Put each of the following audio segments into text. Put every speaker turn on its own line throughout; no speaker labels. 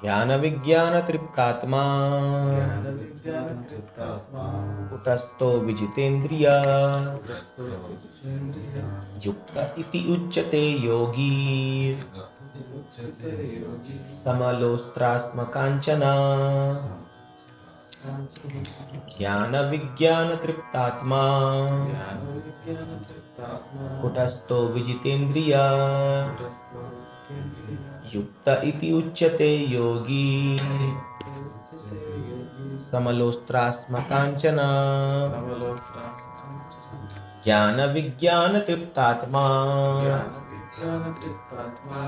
ज्ञान विज्ञान तृप्तात्मा कुटस्थो विजितेन्द्रिय युक्त इति उच्यते योगी समलोस्त्रास्मकाञ्चना ज्ञान विज्ञान तृप्तात्मा कुटस्थो विजितेन्द्रिय युक्त इति उच्यते योगी समलोस्त्रास्मकाञ्चना ज्ञान विज्ञान तृप्तात्मा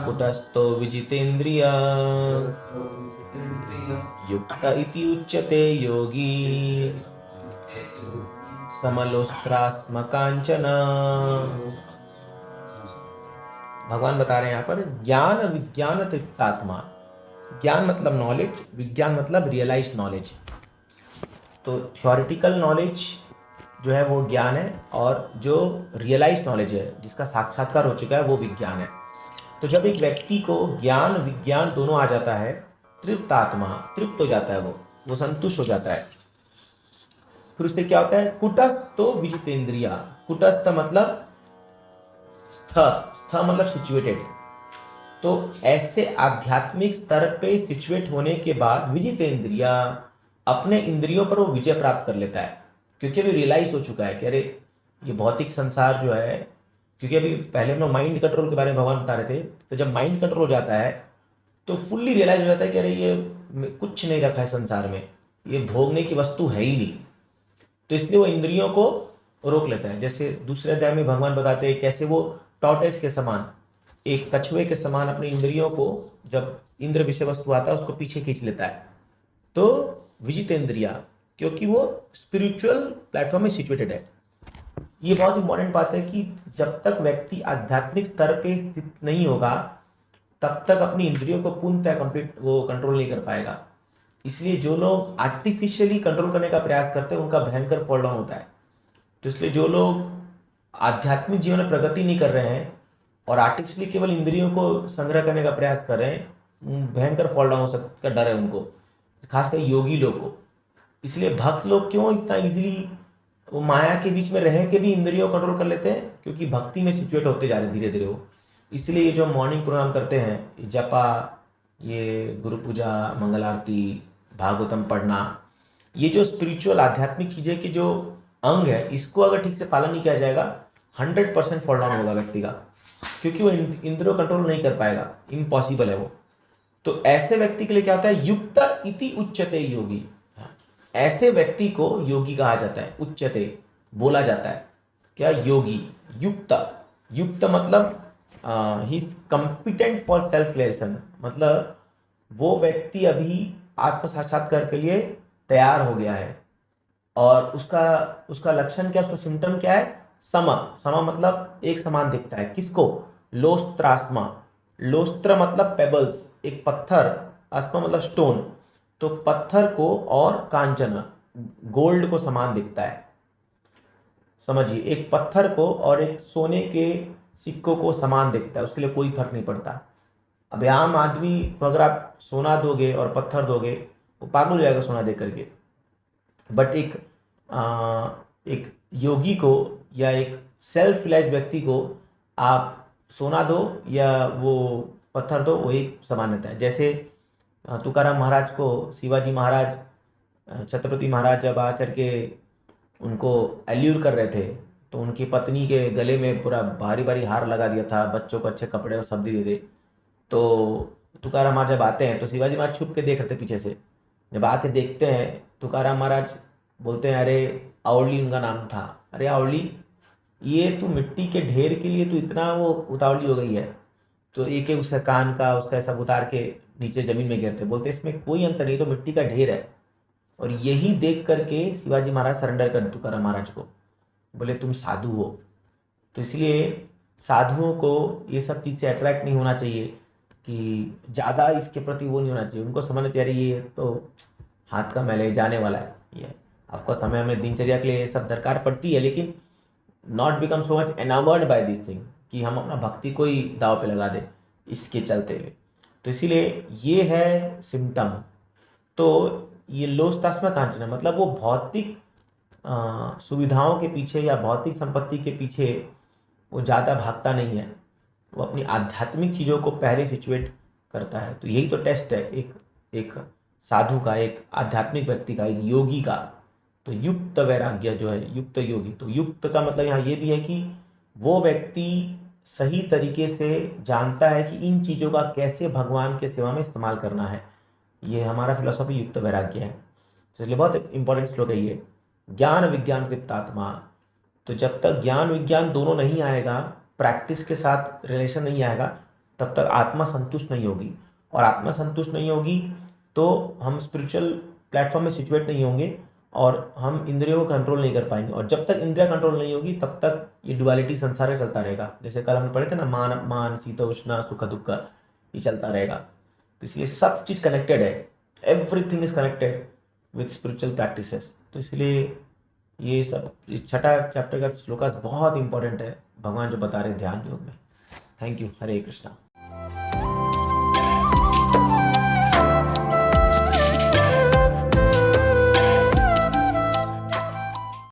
कुटस्थो विजितेन्द्रिय युक्त इति उच्यते योगी समलोस्त्रास्मकाञ्चना। भगवान बता रहे हैं यहाँ पर ज्ञान विज्ञान तृप्तात्मा। ज्ञान मतलब नॉलेज, विज्ञान मतलब रियलाइज नॉलेज। तो थ्योरेटिकल नॉलेज जो है वो ज्ञान है, और जो रियलाइज नॉलेज है, जिसका साक्षात्कार हो चुका है, वो विज्ञान है। तो जब एक व्यक्ति को ज्ञान विज्ञान दोनों आ जाता है, तृप्तात्मा, तृप्त हो जाता है, वो संतुष्ट हो जाता है, फिर उससे क्या होता है? कुटस्थो विजितेन्द्रिय। कुटस्थ मतलब स्थ, स्थ मतलब सिचुएटेड। तो ऐसे आध्यात्मिक स्तर पे सिचुएट होने के बाद विजितेन्द्रिय, अपने इंद्रियों पर वो विजय प्राप्त कर लेता है, क्योंकि अभी रियलाइज हो चुका है कि अरे ये भौतिक संसार जो है, क्योंकि अभी पहले हम लोग माइंड कंट्रोल के बारे में भगवान बता रहे थे, तो जब माइंड कंट्रोल हो जाता है तो फुल्ली रियलाइज हो जाता है कि अरे ये कुछ नहीं रखा है संसार में, ये भोगने की वस्तु है ही नहीं। तो इसलिए वो इंद्रियों को रोक लेता है। जैसे दूसरे अध्याय में भगवान बताते हैं कैसे वो टॉर्टोइस के समान, एक कछुए के समान अपनी इंद्रियों को, जब इंद्र विषय वस्तु आता है उसको पीछे खींच लेता है। तो विजितेंद्रिया, क्योंकि वो स्पिरिचुअल प्लेटफॉर्म में सिचुएटेड है। ये बहुत इंपॉर्टेंट बात है कि जब तक व्यक्ति आध्यात्मिक स्तर पे स्थित नहीं होगा, तब तक अपनी इंद्रियों को पूर्णतः कंप्लीट वो कंट्रोल नहीं कर पाएगा। इसलिए जो लोग आर्टिफिशियली कंट्रोल करने का प्रयास करते हैं, उनका भयंकर फॉल डाउन होता है। तो इसलिए जो लोग आध्यात्मिक जीवन में प्रगति नहीं कर रहे हैं और आर्टिफिशियली केवल इंद्रियों को संग्रह करने का प्रयास कर रहे हैं, भयंकर फॉल डाउन हो सकता डर है उनको, खासकर योगी लोग को। इसलिए भक्त लोग क्यों इतना इजीली वो माया के बीच में रह के भी इंद्रियों को कंट्रोल कर लेते हैं? क्योंकि भक्ति में सिचुएट होते जा रहे हैं धीरे धीरे वो। इसलिए ये जो मॉर्निंग प्रोग्राम करते हैं, जपा, ये गुरु पूजा, मंगल आरती, भागवतम पढ़ना, ये जो स्पिरिचुअल आध्यात्मिक चीज़ें की जो अंग है, इसको अगर ठीक से पालन नहीं किया जाएगा, 100% फॉल डाउन होगा व्यक्ति का, क्योंकि वो इंद्रियों कंट्रोल नहीं कर पाएगा, इम्पॉसिबल है वो। तो ऐसे व्यक्ति के लिए क्या होता है? युक्त इति उच्यते योगी। ऐसे व्यक्ति को योगी कहा जाता है, उच्यते बोला जाता है। क्या? योगी। युक्त, युक्त मतलब ही is competent for self realisation, मतलब वो व्यक्ति अभी आत्म साक्षात्कार के लिए तैयार हो गया है। और उसका लक्षण क्या, उसका सिम्टम क्या है? सम। सम मतलब एक समान दिखता है। किसको? लोस्त्रास्मा। लोस्त्र मतलब पेबल्स, एक पत्थर, अस्मा मतलब स्टोन। तो पत्थर को और कांचन, गोल्ड को समान दिखता है। समझिए, एक पत्थर को और एक सोने के सिक्कों को समान दिखता है, उसके लिए कोई फर्क नहीं पड़ता। अब आम आदमी को अगर आप सोना दोगे और पत्थर दोगे, वो पागल हो जाएगा सोना दे करके। बट एक योगी को या एक सेल्फ रियलाइज व्यक्ति को आप सोना दो या वो पत्थर दो, वही समान रहता है। जैसे तुकाराम महाराज को शिवाजी महाराज, छत्रपति महाराज जब आकर के उनको एल्यूर कर रहे थे, तो उनकी पत्नी के गले में पूरा भारी भारी हार लगा दिया था, बच्चों को अच्छे कपड़े और सब दिए थे। तो तुकाराम महाराज जब आते हैं तो शिवाजी महाराज छुप के देख रहे थे पीछे से। जब आके देखते हैं, तुकाराम महाराज बोलते हैं, अरे आवली उनका नाम था, अरे आवली, ये तू मिट्टी के ढेर के लिए तू इतना वो उतावली हो गई है। तो एक एक उसका कान का उसका सब उतार के नीचे जमीन में गिरते, बोलते इसमें कोई अंतर नहीं, तो मिट्टी का ढेर है। और यही देख करके शिवाजी महाराज सरेंडर कर तुकाराम महाराज को, बोले तुम साधु हो। तो इसलिए साधुओं को ये सब चीज़ से अट्रैक्ट नहीं होना चाहिए, कि ज़्यादा इसके प्रति वो नहीं होना चाहिए। उनको समझना चाहिए ये तो हाथ का मैल है, जाने वाला है ये। आपको समय हमें दिनचर्या के लिए ये सब दरकार पड़ती है, लेकिन not become so much enamoured by this thing कि हम अपना भक्ति को ही दाव पे लगा दें इसके चलते हुए। तो इसीलिए ये है सिम्टम। तो ये लोस्तास्मा कांचना मतलब वो भौतिक सुविधाओं के पीछे या भौतिक संपत्ति के पीछे वो ज़्यादा भागता नहीं है, वो अपनी आध्यात्मिक चीज़ों को पहले सिचुएट करता है। तो यही तो टेस्ट है एक एक साधु का, एक आध्यात्मिक व्यक्ति का, एक योगी का। तो युक्त वैराग्य जो है, युक्त योगी, तो युक्त का मतलब यहाँ ये भी है कि वो व्यक्ति सही तरीके से जानता है कि इन चीज़ों का कैसे भगवान के सेवा में इस्तेमाल करना है। ये हमारा फिलोसॉफी युक्त वैराग्य है। तो इसलिए बहुत इंपॉर्टेंट श्लोक है ये, ज्ञान विज्ञान तृप्तात्मा। तो जब तक ज्ञान विज्ञान दोनों नहीं आएगा, प्रैक्टिस के साथ रिलेशन नहीं आएगा, तब तक आत्मा संतुष्ट नहीं होगी। और आत्मा संतुष्ट नहीं होगी तो हम स्पिरिचुअल प्लेटफॉर्म में सिचुएट नहीं होंगे और हम इंद्रियों को कंट्रोल नहीं कर पाएंगे। और जब तक इंद्रिया कंट्रोल नहीं होगी तब तक ये डुअलिटी संसार में चलता रहेगा। जैसे कल हमने पढ़े थे ना, मान मान शीतोष्ण सुख दुख, ये चलता रहेगा। तो इसलिए सब चीज़ कनेक्टेड है, everything is connected with spiritual practices. तो इसलिए ये सब छठा चैप्टर का श्लोकास बहुत इंपॉर्टेंट है, भगवान जो बता रहे हैं ध्यान योग में। Thank you. हरे कृष्णा।